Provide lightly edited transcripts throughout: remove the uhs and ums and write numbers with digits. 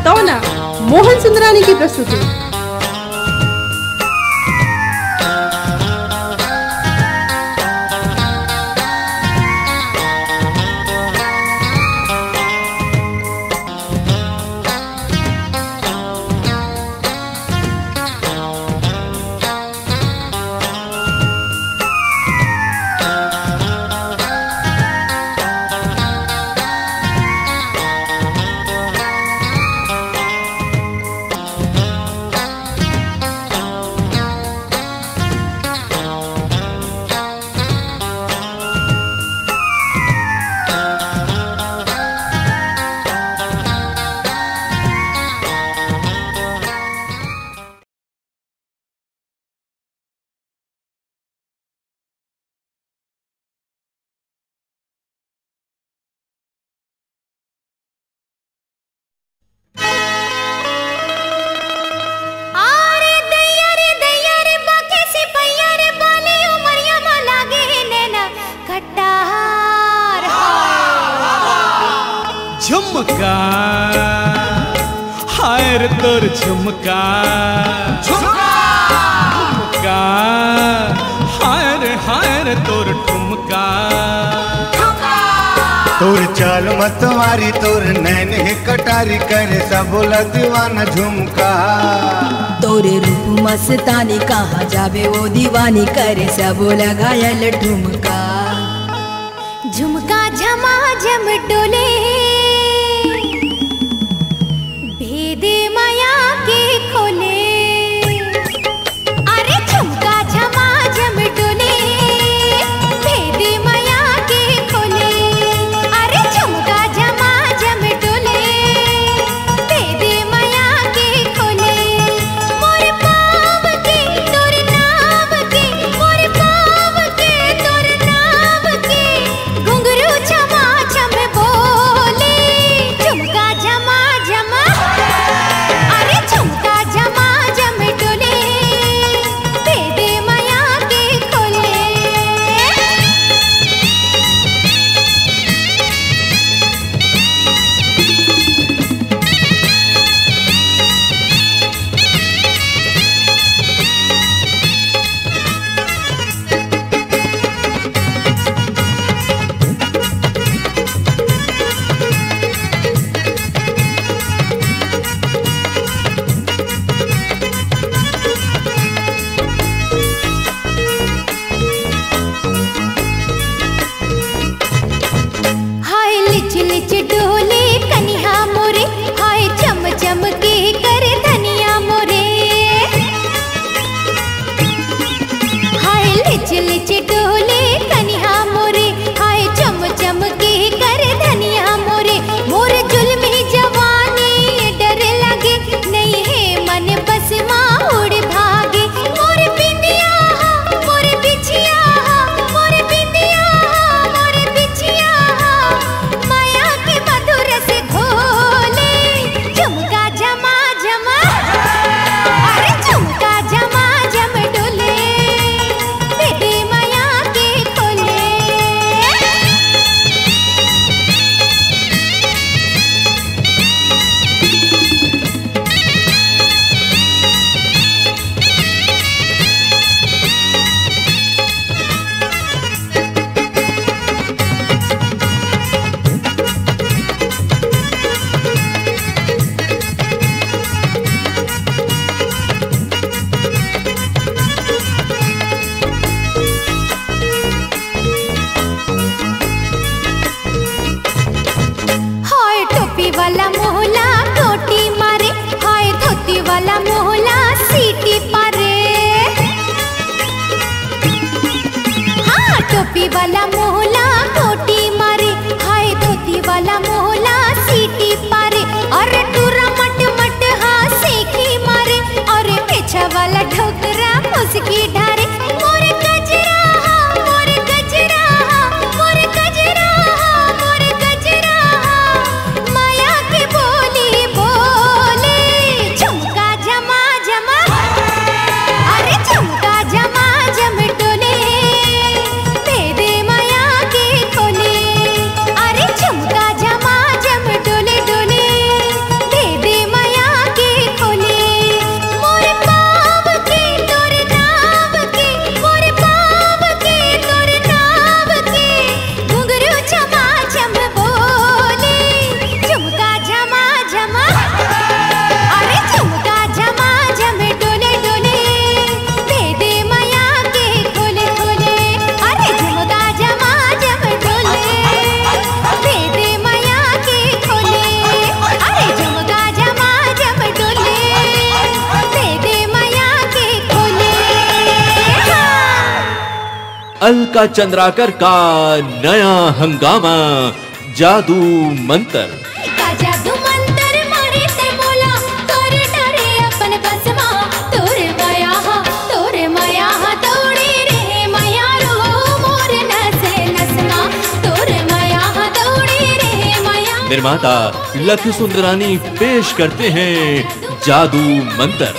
बताओ ना, मोहन सुंदरानी की प्रस्तुति। झुमका हायर तोर झुमका झुमका हायर हायर तोर ठुमका तोर चाल मतवारी तोर नैन है कटारी करे सबोला दीवाना झुमका तोरे रूप मस्तानी कहाँ जाबे वो दीवानी करे सबोला घायल ठुमका झुमका झमा झम डोले भेदे माया के खोले अरे झुमका झमा झम डोले भेदे माया के खोले अरे झुमका झमा झम डोले भेदे माया के खोले मोर पाव के तोर नाम के मोर पाव के तोर नाम के घुंघरू झमा झम बोले झुमका झमा झमा अरे झुमका झमा झम डोले भेदे माया के खोले हाय लिच लिच डोले कन्या मोरे हाय चम चम के कर धनिया मोरे हाय लिच लिच डोले कन्या मोरे हाय चम चम के कर धनिया मोरे मोर जुल्मी जवानी डर लगे नहीं है मन बस माँ उड़ भागे मोर बिंदिया मोर बिछिया मोर बिंदिया मोर बिछिया माया के मधुर से घोले झुमका झमा झमा अरे झुमका झमा झम डोले भेदे माया के खोले हाय टोपी वाला मोहला टोटी मारे हाय धोती वाला मोहला सीटी पारे हाँ टोपी वाला मोहला टोटी मारे हाय धोती वाला मोहला सीटी पारे और टूरा मट मट हाँ सेखी मारे और पेछा वाला ठोकरा मुस्की ढारे मोर गजरा मोर गजरा मोर गजरा मोर गजरा माया के बोली बोले झुमका झमा झमा अरे झुमका झमा झम डोले भेदे माया के खोले अरे झुमका झमा झम डोले डोले भेदे अलका चंद्राकर का नया हंगामा जादू मंत्र। जादू मंत्र मारे से बोला तोरे डरे अपन बसवा तोरे माया तोड़े रे माया रो मोर नसे नसमा तोरे माया तोड़े रे माया। निर्माता लकी सुंदरानी पेश करते हैं जादू मंत्र।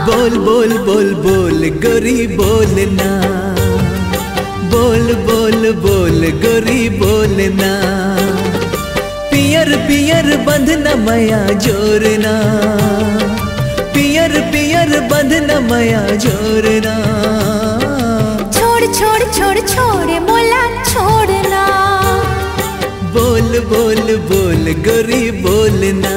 बोल बोल बोल बोल गोरी बोलना, बोल बोल बोल गोरी बोलना, पियर पियर बंधना मया जोरना, पियर पियर बंधना मया जोरना। छोड़ छोड़ छोड़ छोड़ मोला छोड़ना, बोल बोल बोल गोरी बोलना।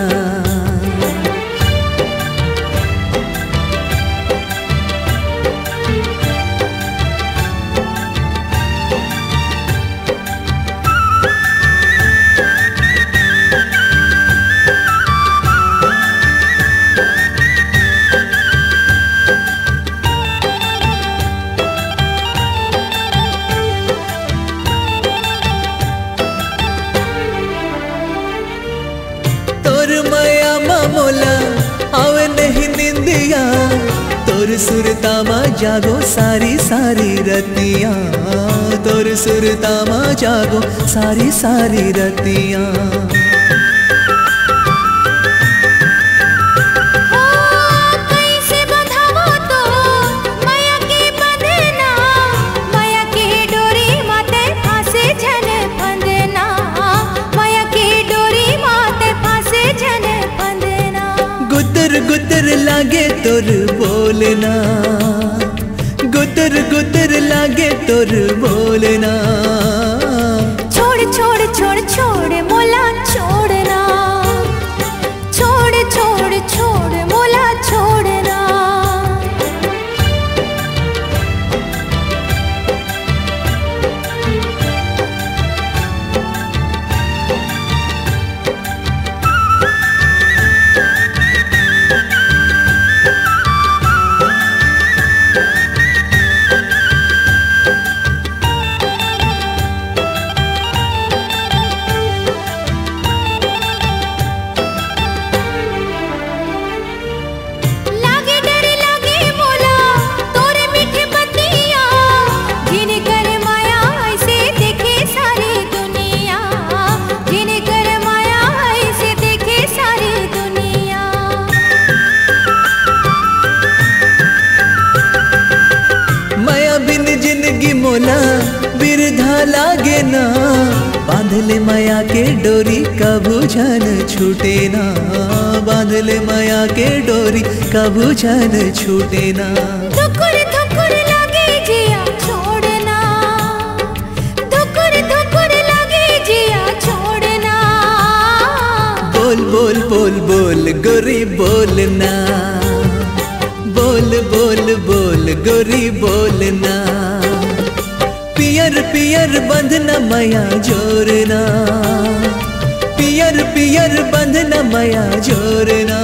मोला आवे नहीं निंदिया, तोर सुरतामा जागो सारी सारी रतिया, तोर सुरतामा जागो सारी सारी रतिया। गुदर लागे तोर बोलना, गुदर गुदर लागे तोर बोलना। छोड़ छोड़ छोड़ छोड़ मोला छोड़ना, छोड़ छोड़ छोड़ मोला छोड़ना। मोला बिरधा लागे ना, बांधले माया के डोरी कबू झन छूटे ना, बांधले माया के डोरी कबू झन छूटे ना। धुकुर धुकुर लागे जिया छोड़ना, धुकुर धुकुर लागे जिया छोड़ना। बोल बोल बोल बोल गोरी बोलना, बोल बोल बोल गोरी बोलना। पियर पियर बंधना मया जोरना, पियर पियर बंधना मया जोरना।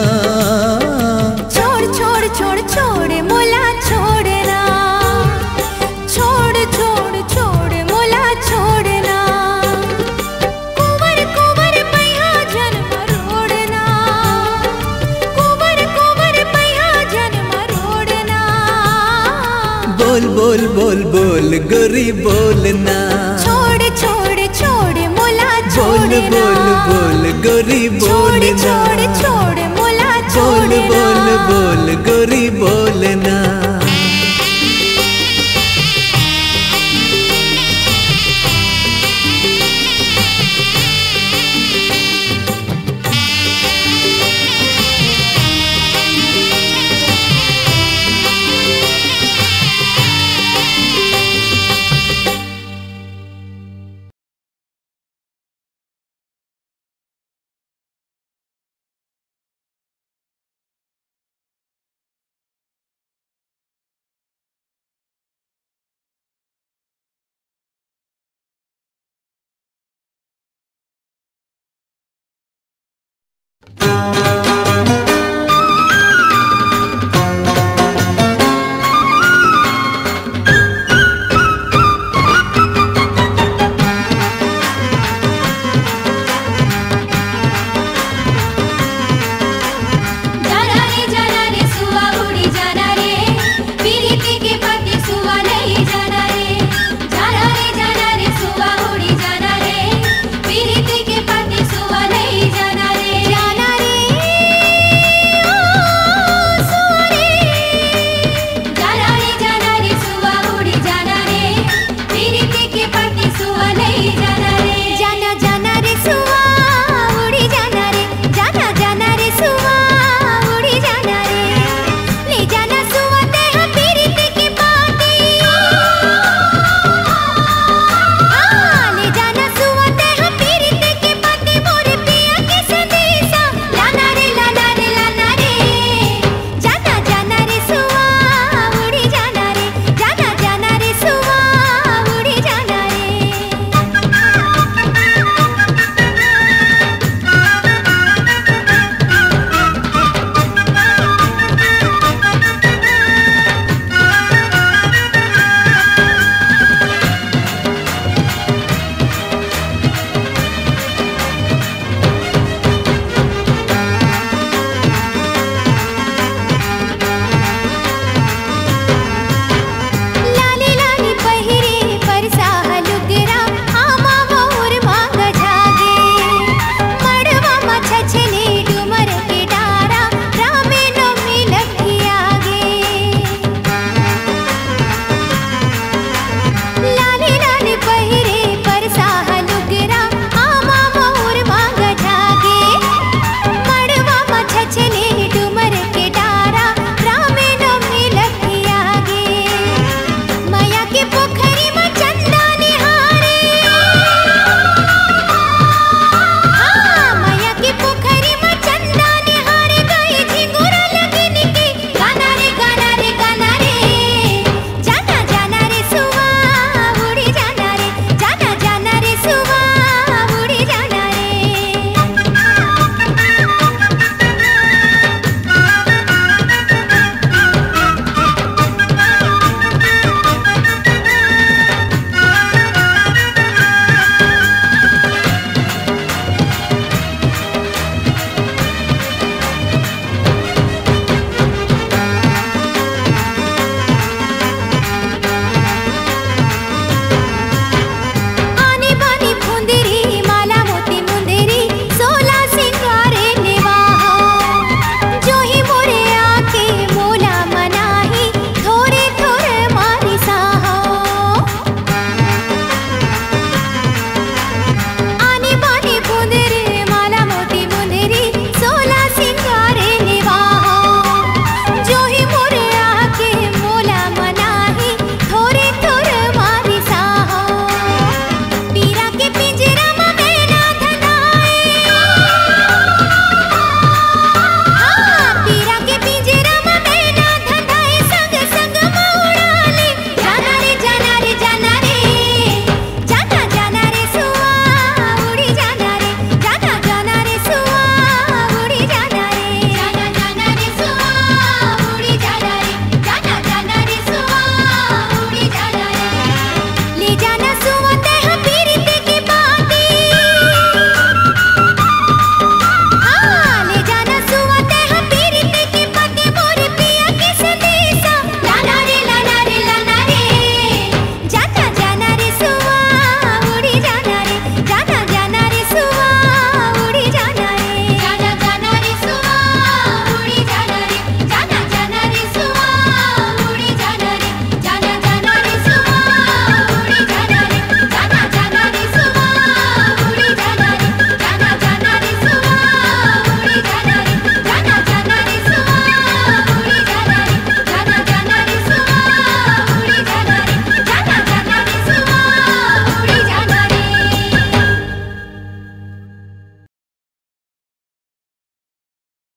छोड़ छोड़ छोड़ छोड़ मोला छोड़ना, छोड़ छोड़ छोड़ मोला छोड़ना। कुंवर कुंवर पैया जन्म रोड़ना, कुंवर कुंवर पैया जन्म रोड़ना। बोल बोल बोल बोल गोरी बोलना, छोड़ छोड़ छोड़ मोला बोल बोल बोल गोरी बोलना, छोड़ छोड़ छोड़ मोला बोल छोड़ना। बोल बोल गोरी